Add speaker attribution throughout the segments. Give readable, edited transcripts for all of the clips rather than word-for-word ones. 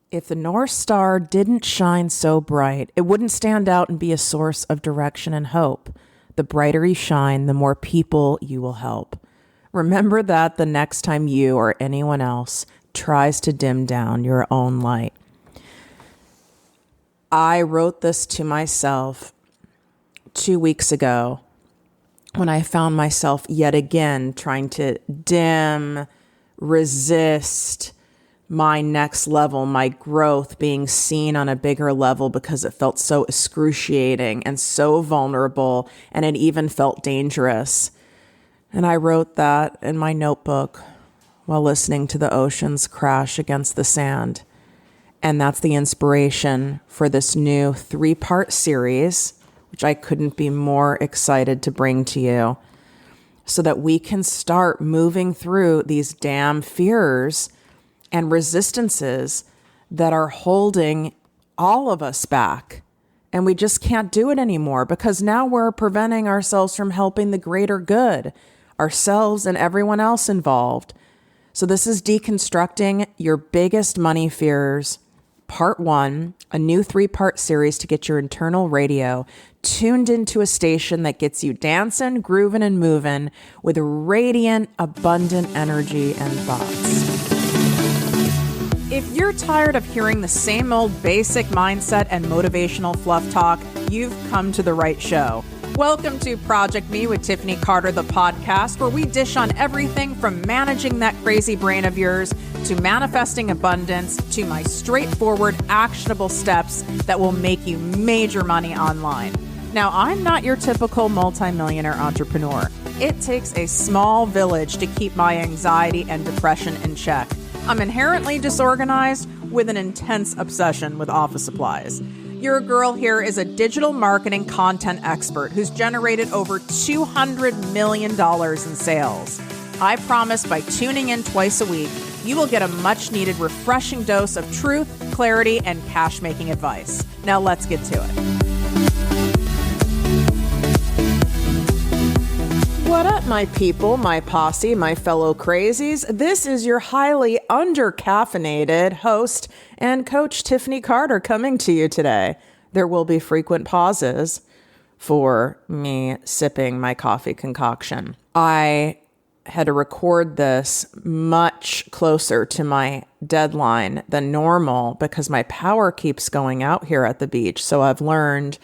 Speaker 1: If the North Star didn't shine so bright, it wouldn't stand out and be a source of direction and hope. The brighter you shine, the more people you will help. Remember that the next time you or anyone else tries to dim down your own light. I wrote this to myself 2 weeks ago when I found myself yet again trying to dim, resist my next level, my growth being seen on a bigger level because it felt so excruciating and so vulnerable, and it even felt dangerous. And I wrote that in my notebook while listening to the oceans crash against the sand. And that's the inspiration for this new 3-part series, which I couldn't be more excited to bring to you, so that we can start moving through these damn fears and resistances that are holding all of us back. And we just can't do it anymore because now we're preventing ourselves from helping the greater good, ourselves and everyone else involved. So this is Deconstructing Your Biggest Money Fears, Part 1, a new 3-part series to get your internal radio tuned into a station that gets you dancing, grooving, and moving with radiant, abundant energy and thoughts. If you're tired of hearing the same old basic mindset and motivational fluff talk, you've come to the right show. Welcome to ProjectME with Tiffany Carter, the podcast, where we dish on everything from managing that crazy brain of yours to manifesting abundance to my straightforward, actionable steps that will make you major money online. Now, I'm not your typical multimillionaire entrepreneur. It takes a small village to keep my anxiety and depression in check. I'm inherently disorganized with an intense obsession with office supplies. Your girl here is a digital marketing content expert who's generated over $200 million in sales. I promise by tuning in twice a week, you will get a much needed refreshing dose of truth, clarity, and cash-making advice. Now let's get to it. What up, my people, my posse, my fellow crazies? This is your highly under-caffeinated host and coach, Tiffany Carter, coming to you today. There will be frequent pauses for me sipping my coffee concoction. I had to record this much closer to my deadline than normal because my power keeps going out here at the beach. So I've learned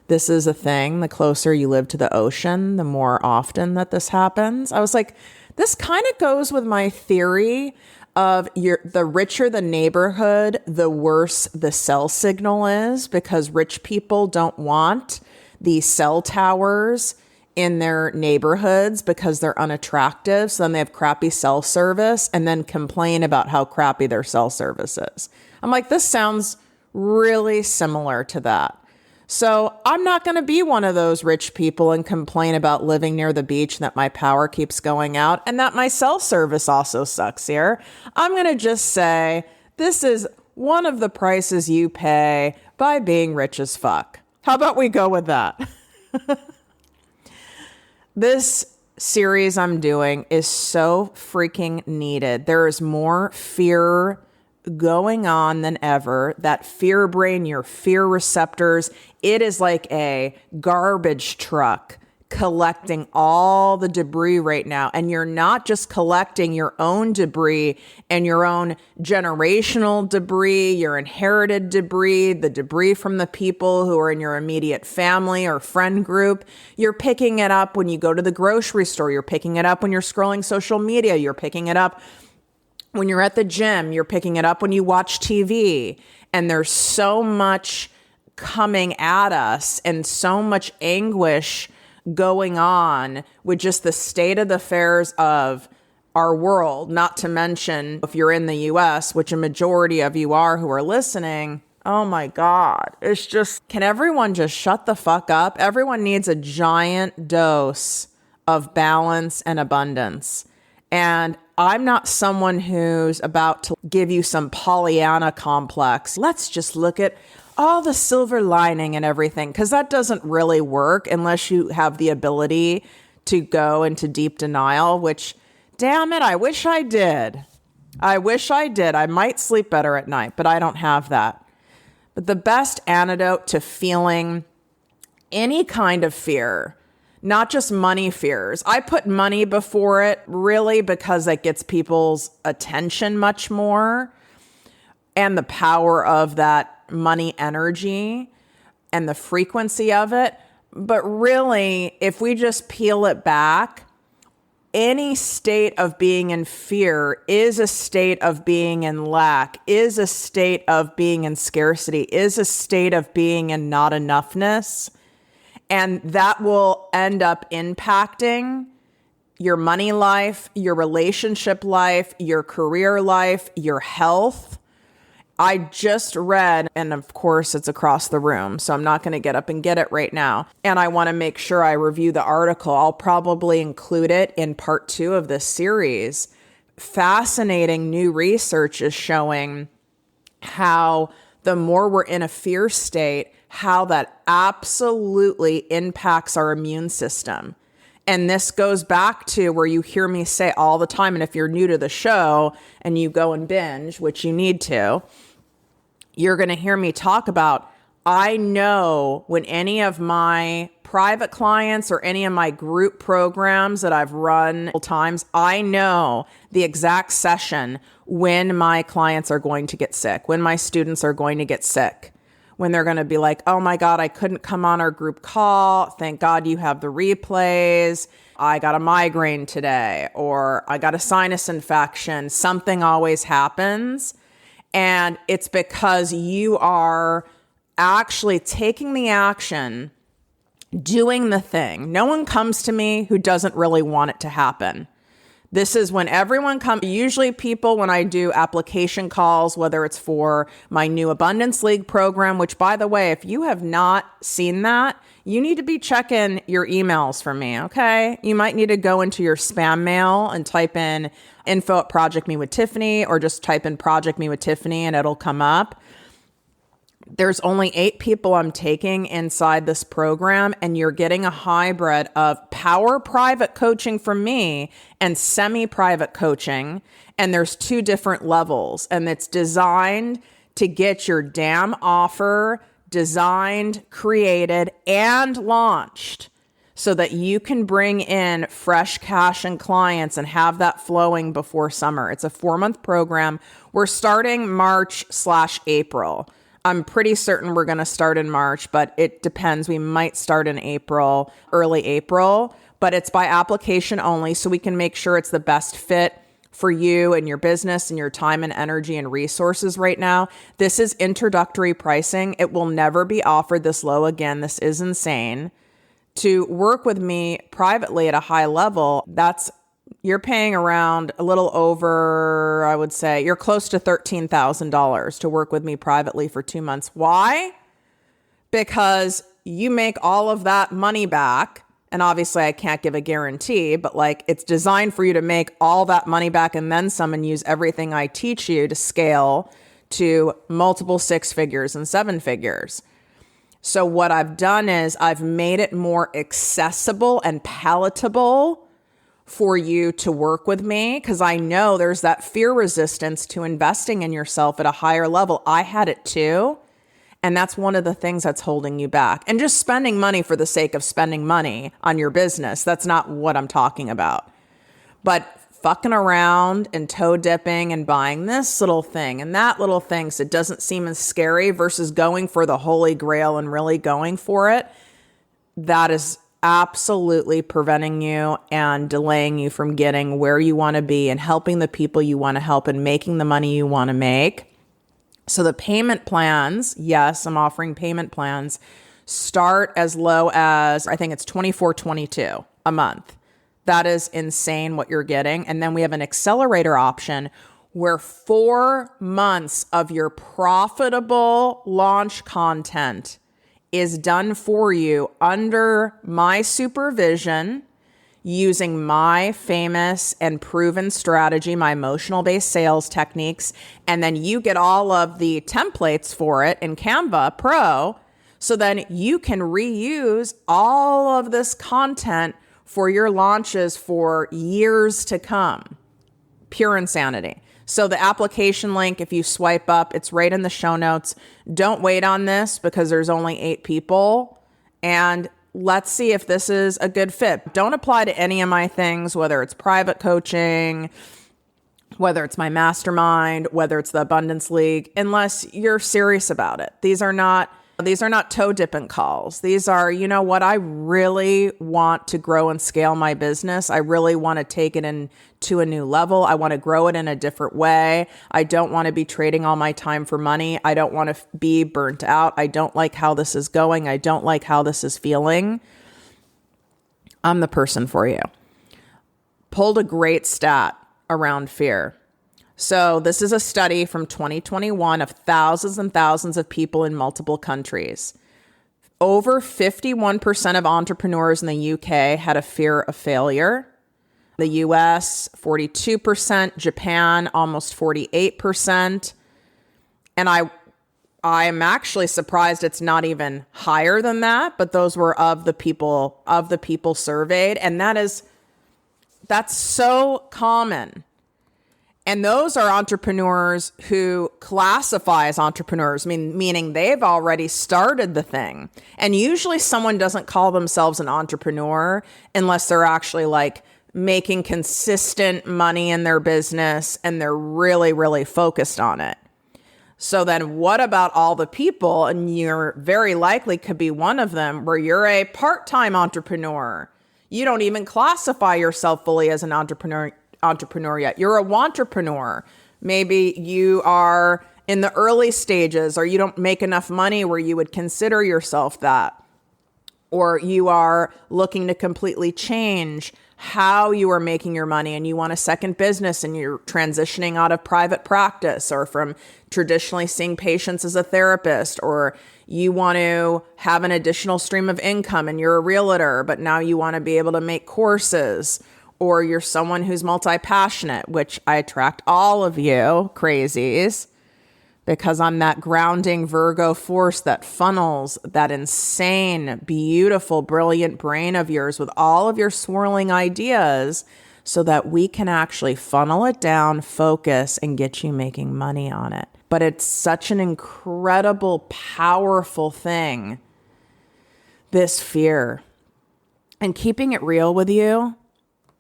Speaker 1: this is a thing. The closer you live to the ocean, the more often that this happens. I was like, this kind of goes with my theory of the richer the neighborhood, the worse the cell signal is, because rich people don't want the cell towers in their neighborhoods because they're unattractive. So then they have crappy cell service and then complain about how crappy their cell service is. I'm like, this sounds really similar to that. So I'm not going to be one of those rich people and complain about living near the beach and that my power keeps going out and that my cell service also sucks here. I'm going to just say this is one of the prices you pay by being rich as fuck. How about we go with that? This series I'm doing is so freaking needed. There is more fear going on than ever. That fear brain, your fear receptors, it is like a garbage truck collecting all the debris right now. And you're not just collecting your own debris and your own generational debris, your inherited debris, the debris from the people who are in your immediate family or friend group. You're picking it up when you go to the grocery store. You're picking it up when you're scrolling social media. You're picking it up when you're at the gym. You're picking it up when you watch TV. And there's so much coming at us and so much anguish going on with just the state of the affairs of our world, not to mention if you're in the US, which a majority of you are who are listening. Oh my God. It's just, can everyone just shut the fuck up? Everyone needs a giant dose of balance and abundance. And I'm not someone who's about to give you some Pollyanna complex. Let's just look at all the silver lining and everything, because that doesn't really work unless you have the ability to go into deep denial, which, damn it, I wish I did. I wish I did. I might sleep better at night, but I don't have that. But the best antidote to feeling any kind of fear, not just money fears. I put money before it really because it gets people's attention much more, and the power of that money energy and the frequency of it. But really, if we just peel it back, any state of being in fear is a state of being in lack, is a state of being in scarcity, is a state of being in not enoughness. And that will end up impacting your money life, your relationship life, your career life, your health. I just read, and of course it's across the room, so I'm not going to get up and get it right now. And I want to make sure I review the article. I'll probably include it in part 2 of this series. Fascinating new research is showing how the more we're in a fear state, how that absolutely impacts our immune system. And this goes back to where you hear me say all the time, and if you're new to the show and you go and binge, which you need to, you're going to hear me talk about, I know when any of my private clients or any of my group programs that I've run times, I know the exact session when my clients are going to get sick, when my students are going to get sick, when they're going to be like, oh my God, I couldn't come on our group call. Thank God you have the replays. I got a migraine today, or I got a sinus infection. Something always happens. And it's because you are actually taking the action, doing the thing. No one comes to me who doesn't really want it to happen. This is when everyone comes, usually people, when I do application calls, whether it's for my new Abundance League program, which by the way, if you have not seen that, you need to be checking your emails for me, okay? You might need to go into your spam mail and type in info@ProjectME with Tiffany, or just type in ProjectME with Tiffany and it'll come up. There's only 8 people I'm taking inside this program, and you're getting a hybrid of power private coaching from me and semi-private coaching. And there's 2 different levels, and it's designed to get your damn offer designed, created, and launched so that you can bring in fresh cash and clients and have that flowing before summer. It's a 4-month program. We're starting March/April. I'm pretty certain we're going to start in March, but it depends. We might start in April, early April, but it's by application only, so we can make sure it's the best fit for you and your business and your time and energy and resources right now. This is introductory pricing. It will never be offered this low again. This is insane. To work with me privately at a high level, you're paying around a little over, I would say, you're close to $13,000 to work with me privately for 2 months. Why? Because you make all of that money back. And obviously I can't give a guarantee, but it's designed for you to make all that money back and then some, and use everything I teach you to scale to multiple 6 figures and 7 figures. So what I've done is I've made it more accessible and palatable for you to work with me, because I know there's that fear resistance to investing in yourself at a higher level. I had it too. And that's one of the things that's holding you back. And just spending money for the sake of spending money on your business, that's not what I'm talking about. But fucking around and toe dipping and buying this little thing and that little thing so it doesn't seem as scary versus going for the holy grail and really going for it, that is absolutely preventing you and delaying you from getting where you want to be and helping the people you want to help and making the money you want to make. So the payment plans, yes, I'm offering payment plans, start as low as, I think it's $24.22 a month. That is insane what you're getting. And then we have an accelerator option where 4 months of your profitable launch content is done for you under my supervision, using my famous and proven strategy, my emotional-based sales techniques, and then you get all of the templates for it in Canva Pro, so then you can reuse all of this content for your launches for years to come. Pure insanity. So the application link, if you swipe up, it's right in the show notes. Don't wait on this because there's only 8 people. And let's see if this is a good fit. Don't apply to any of my things, whether it's private coaching, whether it's my mastermind, whether it's the Abundance League, unless you're serious about it. These are not toe dipping calls. These are, you know what, I really want to grow and scale my business. I really want to take it into a new level. I want to grow it in a different way. I don't want to be trading all my time for money. I don't want to be burnt out. I don't like how this is going. I don't like how this is feeling. I'm the person for you. Pulled a great stat around fear. So this is a study from 2021 of thousands and thousands of people in multiple countries. Over 51% of entrepreneurs in the UK had a fear of failure. The US, 42%, Japan, almost 48%. And I am actually surprised it's not even higher than that, but those were of the people surveyed. And that's so common. And those are entrepreneurs who classify as entrepreneurs, meaning they've already started the thing. And usually someone doesn't call themselves an entrepreneur unless they're actually like making consistent money in their business and they're really, really focused on it. So then what about all the people, and you're very likely could be one of them, where you're a part-time entrepreneur. You don't even classify yourself fully as an entrepreneur yet. You're a wantrepreneur. Maybe you are in the early stages, or you don't make enough money where you would consider yourself that. Or you are looking to completely change how you are making your money and you want a second business and you're transitioning out of private practice or from traditionally seeing patients as a therapist, or you want to have an additional stream of income and you're a realtor, but now you want to be able to make courses, or you're someone who's multi-passionate, which I attract all of you crazies because I'm that grounding Virgo force that funnels that insane, beautiful, brilliant brain of yours with all of your swirling ideas so that we can actually funnel it down, focus, and get you making money on it. But it's such an incredible, powerful thing, this fear. And keeping it real with you,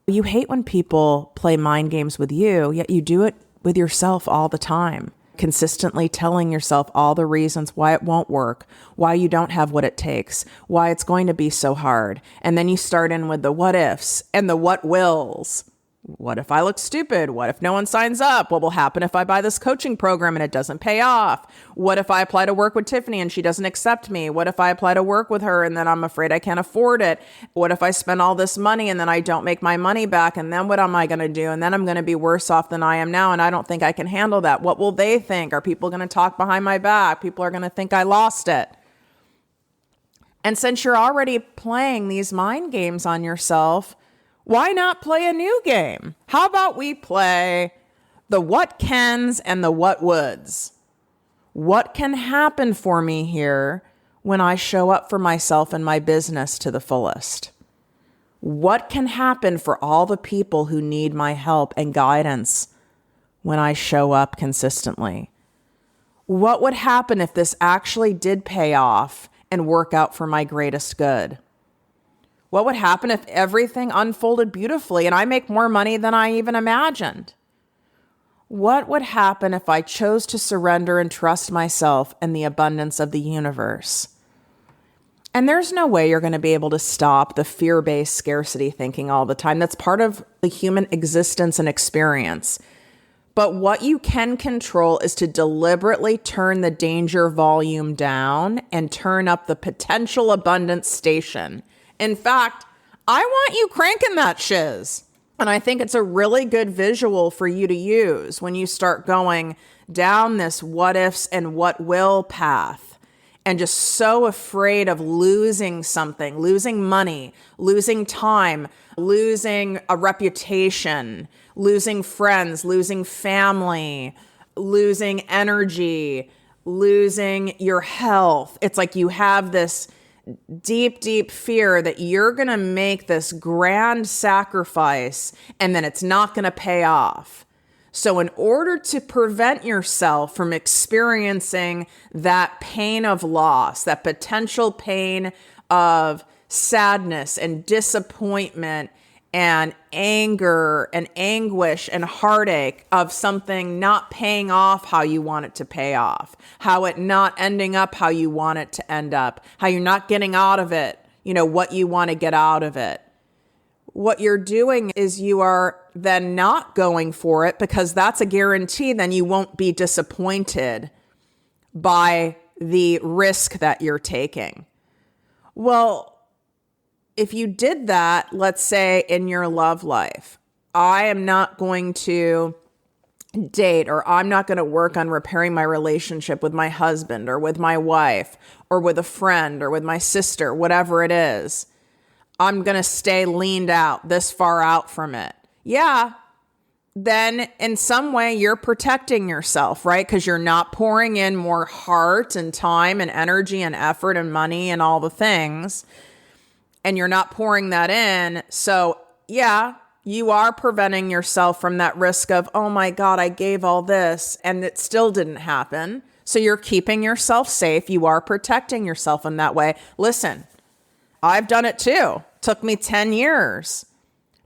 Speaker 1: you hate when people play mind games with you, yet you do it with yourself all the time. Consistently telling yourself all the reasons why it won't work, why you don't have what it takes, why it's going to be so hard. And then you start in with the what ifs and the what wills. What if I look stupid? What if no one signs up? What will happen if I buy this coaching program and it doesn't pay off? What if I apply to work with Tiffany and she doesn't accept me? What if I apply to work with her and then I'm afraid I can't afford it? What if I spend all this money and then I don't make my money back? And then what am I going to do? And then I'm going to be worse off than I am now. And I don't think I can handle that. What will they think? Are people going to talk behind my back? People are going to think I lost it. And since you're already playing these mind games on yourself, why not play a new game? How about we play the what cans and the what woulds? What can happen for me here when I show up for myself and my business to the fullest? What can happen for all the people who need my help and guidance when I show up consistently? What would happen if this actually did pay off and work out for my greatest good? What would happen if everything unfolded beautifully and I make more money than I even imagined? What would happen if I chose to surrender and trust myself and the abundance of the universe? And there's no way you're going to be able to stop the fear-based scarcity thinking all the time. That's part of the human existence and experience. But what you can control is to deliberately turn the danger volume down and turn up the potential abundance station. In fact, I want you cranking that shiz. And I think it's a really good visual for you to use when you start going down this what ifs and what will path and just so afraid of losing something, losing money, losing time, losing a reputation, losing friends, losing family, losing energy, losing your health. It's like you have this deep, deep fear that you're going to make this grand sacrifice and then it's not going to pay off. So in order to prevent yourself from experiencing that pain of loss, that potential pain of sadness and disappointment and anger and anguish and heartache of something not paying off how you want it to pay off, how it not ending up how you want it to end up, how you're not getting out of it, what you want to get out of it. What you're doing is you are then not going for it, because that's a guarantee. Then you won't be disappointed by the risk that you're taking. Well, if you did that, let's say in your love life, I am not going to date, or I'm not going to work on repairing my relationship with my husband or with my wife or with a friend or with my sister, whatever it is. I'm going to stay leaned out, this far out from it. Yeah. Then in some way you're protecting yourself, right? Because you're not pouring in more heart and time and energy and effort and money and all the things. And you're not pouring that in. So yeah, you are preventing yourself from that risk of, oh my God, I gave all this and it still didn't happen. So you're keeping yourself safe. You are protecting yourself in that way. Listen, I've done it too. Took me 10 years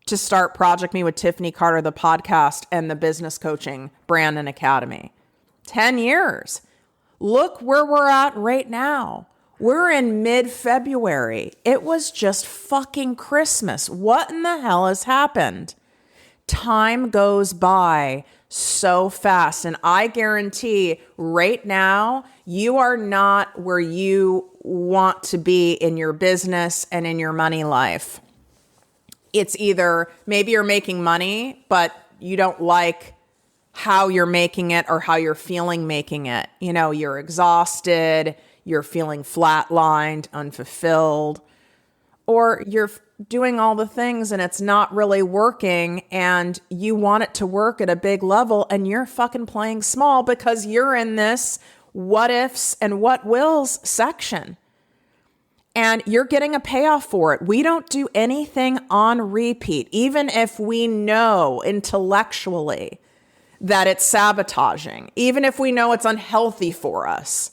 Speaker 1: to start ProjectME with Tiffany Carter, the podcast and the business coaching brand and academy. 10 years. Look where we're at right now. We're in mid-February. It was just fucking Christmas. What in the hell has happened? Time goes by so fast. And I guarantee right now, you are not where you want to be in your business and in your money life. It's either maybe you're making money, but you don't like how you're making it or how you're feeling making it. You're exhausted, you're feeling flatlined, unfulfilled, or you're doing all the things and it's not really working and you want it to work at a big level and you're fucking playing small because you're in this what ifs and what wills section. And you're getting a payoff for it. We don't do anything on repeat, even if we know intellectually that it's sabotaging, even if we know it's unhealthy for us.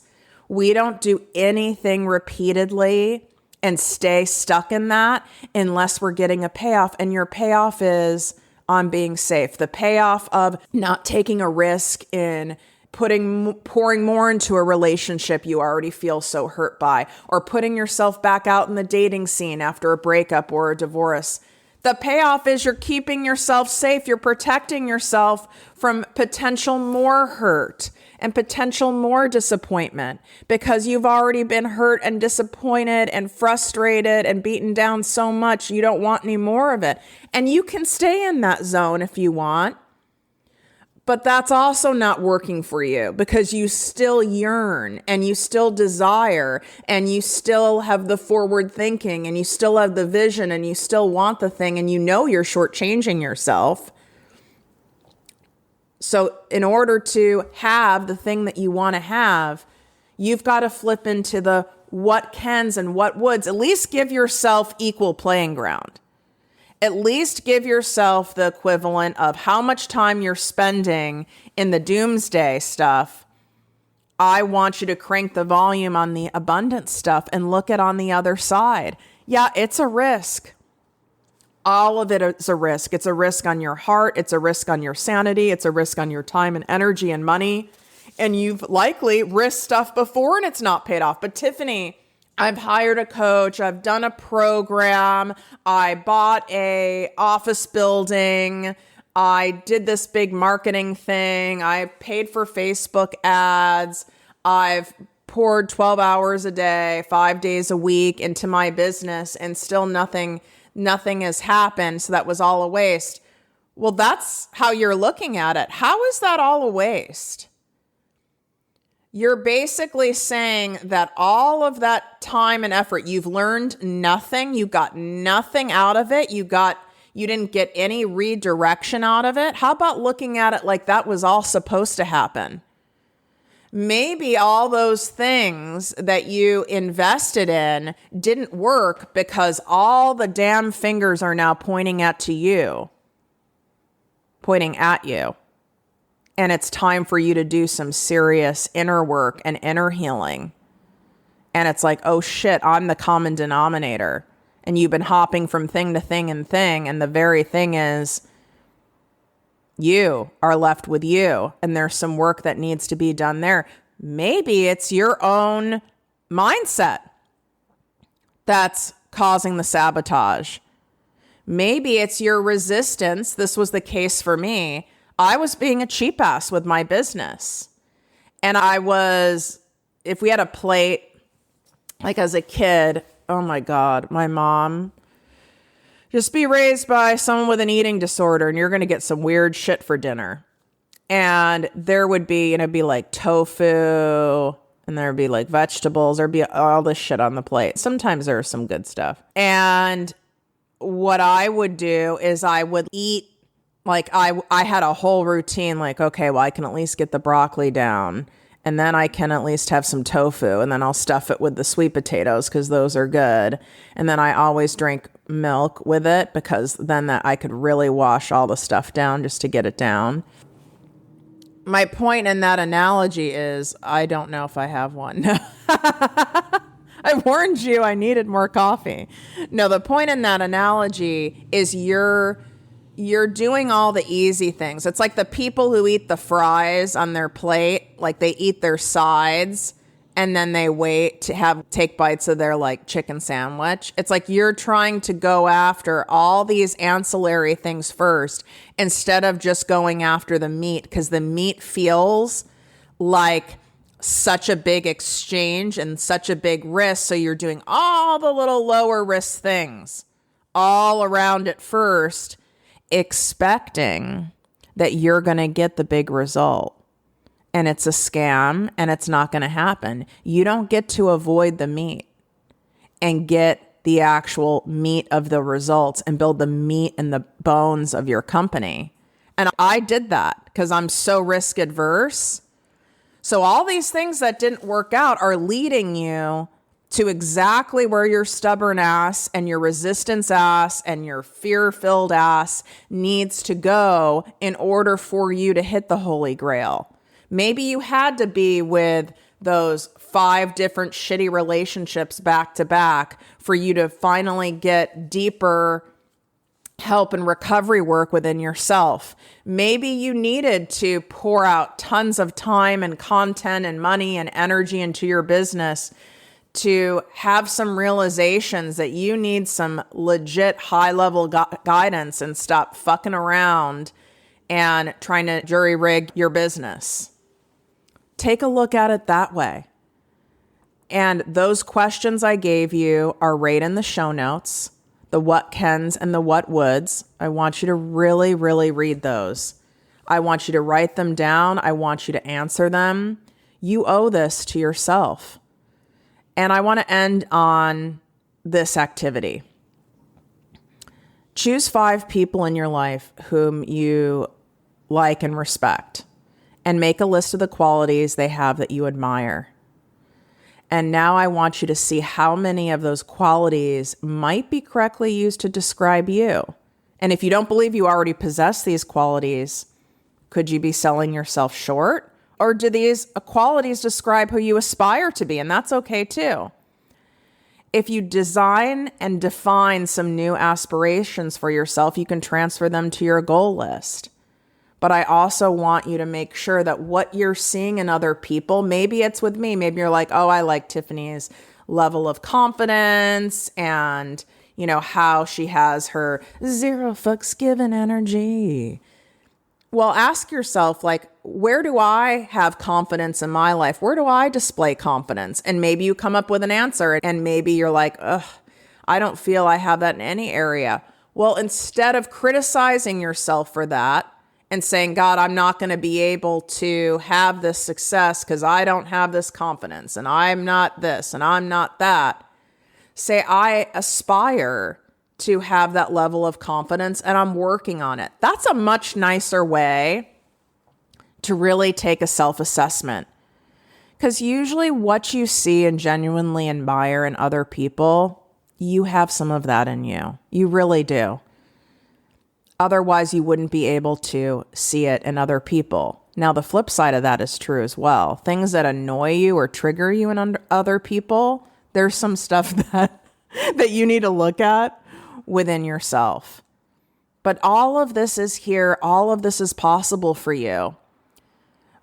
Speaker 1: We don't do anything repeatedly and stay stuck in that unless we're getting a payoff. And your payoff is on being safe. The payoff of not taking a risk in pouring more into a relationship you already feel so hurt by, or putting yourself back out in the dating scene after a breakup or a divorce. The payoff is you're keeping yourself safe. You're protecting yourself from potential more hurt and potential more disappointment because you've already been hurt and disappointed and frustrated and beaten down so much you don't want any more of it. And you can stay in that zone if you want. But that's also not working for you because you still yearn and you still desire and you still have the forward thinking and you still have the vision and you still want the thing and you're shortchanging yourself. So in order to have the thing that you want to have, you've got to flip into the what cans and what woulds. At least give yourself equal playing ground. At least give yourself the equivalent of how much time you're spending in the doomsday stuff. I want you to crank the volume on the abundance stuff and look at on the other side. Yeah, it's a risk. All of it is a risk. It's a risk on your heart. It's a risk on your sanity. It's a risk on your time and energy and money. And you've likely risked stuff before and it's not paid off. But Tiffany, I've hired a coach. I've done a program. I bought a office building. I did this big marketing thing. I paid for Facebook ads. I've poured 12 hours a day, 5 days a week into my business and still nothing has happened. So that was all a waste. Well, that's how you're looking at it. How is that all a waste? You're basically saying that all of that time and effort, you've learned nothing. You got nothing out of it. You didn't get any redirection out of it. How about looking at it like that was all supposed to happen? Maybe all those things that you invested in didn't work because all the damn fingers are now pointing at you. And it's time for you to do some serious inner work and inner healing. And it's like, oh shit, I'm the common denominator. And you've been hopping from thing to thing and thing. And the very thing is, you are left with you. And there's some work that needs to be done there. Maybe it's your own mindset that's causing the sabotage. Maybe it's your resistance. This was the case for me. I was being a cheap ass with my business. And if we had a plate, like as a kid, oh my God, my mom, just be raised by someone with an eating disorder and you're going to get some weird shit for dinner. And there would be, be like tofu, and there'd be like vegetables, there'd be all this shit on the plate. Sometimes there's some good stuff. And what I would do is I would eat, like I had a whole routine, like, okay, well, I can at least get the broccoli down, and then I can at least have some tofu, and then I'll stuff it with the sweet potatoes because those are good. And then I always drink milk with it because then I could really wash all the stuff down just to get it down. My point in that analogy is, I don't know if I have one. I warned you I needed more coffee. No, the point in that analogy is you're doing all the easy things. It's like the people who eat the fries on their plate, like they eat their sides and then they wait to take bites of their like chicken sandwich. It's like you're trying to go after all these ancillary things first instead of just going after the meat, because the meat feels like such a big exchange and such a big risk. So you're doing all the little lower risk things all around it first, expecting that you're going to get the big result. And it's a scam and it's not going to happen. You don't get to avoid the meat and get the actual meat of the results and build the meat and the bones of your company. And I did that because I'm so risk adverse. So all these things that didn't work out are leading you to exactly where your stubborn ass and your resistance ass and your fear-filled ass needs to go in order for you to hit the Holy Grail. Maybe you had to be with those 5 different shitty relationships back to back for you to finally get deeper help and recovery work within yourself. Maybe you needed to pour out tons of time and content and money and energy into your business to have some realizations that you need some legit high-level guidance and stop fucking around and trying to jury rig your business. Take a look at it that way. And those questions I gave you are right in the show notes, the what cans and the what woulds. I want you to really, really read those. I want you to write them down. I want you to answer them. You owe this to yourself. And I want to end on this activity. Choose 5 people in your life whom you like and respect, and make a list of the qualities they have that you admire. And now I want you to see how many of those qualities might be correctly used to describe you. And if you don't believe you already possess these qualities, could you be selling yourself short? Or do these qualities describe who you aspire to be? And that's okay too. If you design and define some new aspirations for yourself, you can transfer them to your goal list. But I also want you to make sure that what you're seeing in other people, maybe it's with me, maybe you're like, oh, I like Tiffany's level of confidence and, how she has her 0 fucks given energy. Well, ask yourself, like, where do I have confidence in my life? Where do I display confidence? And maybe you come up with an answer and maybe you're like, ugh, I don't feel I have that in any area. Well, instead of criticizing yourself for that and saying, God, I'm not going to be able to have this success because I don't have this confidence and I'm not this and I'm not that, say, I aspire to have that level of confidence and I'm working on it. That's a much nicer way to really take a self-assessment. Because usually what you see and genuinely admire in other people, you have some of that in you. You really do. Otherwise, you wouldn't be able to see it in other people. Now, the flip side of that is true as well. Things that annoy you or trigger you in other people, there's some stuff that you need to look at within yourself. But all of this is here. All of this is possible for you.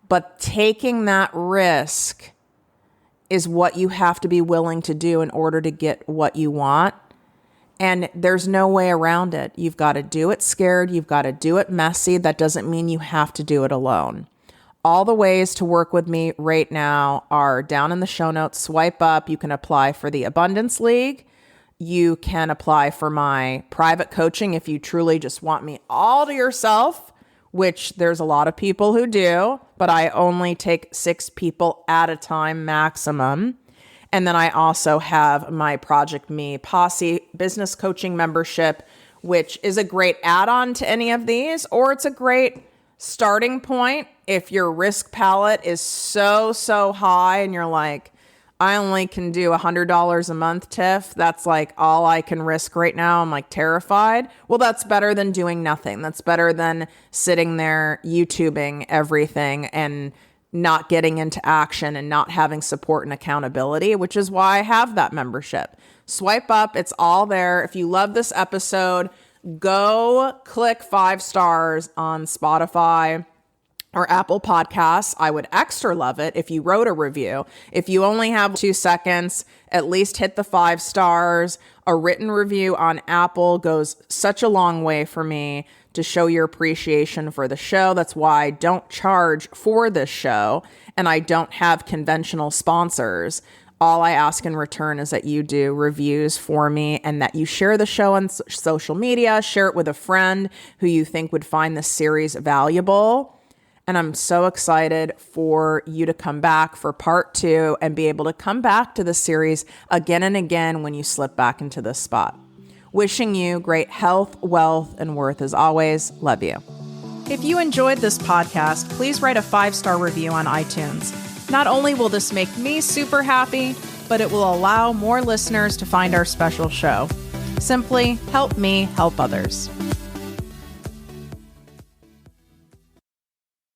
Speaker 1: But taking that risk is what you have to be willing to do in order to get what you want. And there's no way around it. You've got to do it scared. You've got to do it messy. That doesn't mean you have to do it alone. All the ways to work with me right now are down in the show notes. Swipe up. You can apply for the Abundance League. You can apply for my private coaching if you truly just want me all to yourself, which there's a lot of people who do, but I only take 6 people at a time maximum. And then I also have my ProjectME Posse business coaching membership, which is a great add-on to any of these, or it's a great starting point if your risk palette is so high and you're like, I only can do $100 a month, Tiff. That's like all I can risk right now. I'm like terrified. Well, that's better than doing nothing. That's better than sitting there YouTubing everything and not getting into action and not having support and accountability, which is why I have that membership. Swipe up. It's all there. If you love this episode, go click 5 stars on Spotify or Apple Podcasts. I would extra love it if you wrote a review. If you only have 2 seconds, at least hit the 5 stars. A written review on Apple goes such a long way for me to show your appreciation for the show. That's why I don't charge for this show and I don't have conventional sponsors. All I ask in return is that you do reviews for me and that you share the show on social media, share it with a friend who you think would find this series valuable. And I'm so excited for you to come back for part 2 and be able to come back to the series again and again when you slip back into this spot. Wishing you great health, wealth, and worth as always. Love you. If you enjoyed this podcast, please write a 5-star review on iTunes. Not only will this make me super happy, but it will allow more listeners to find our special show. Simply help me help others.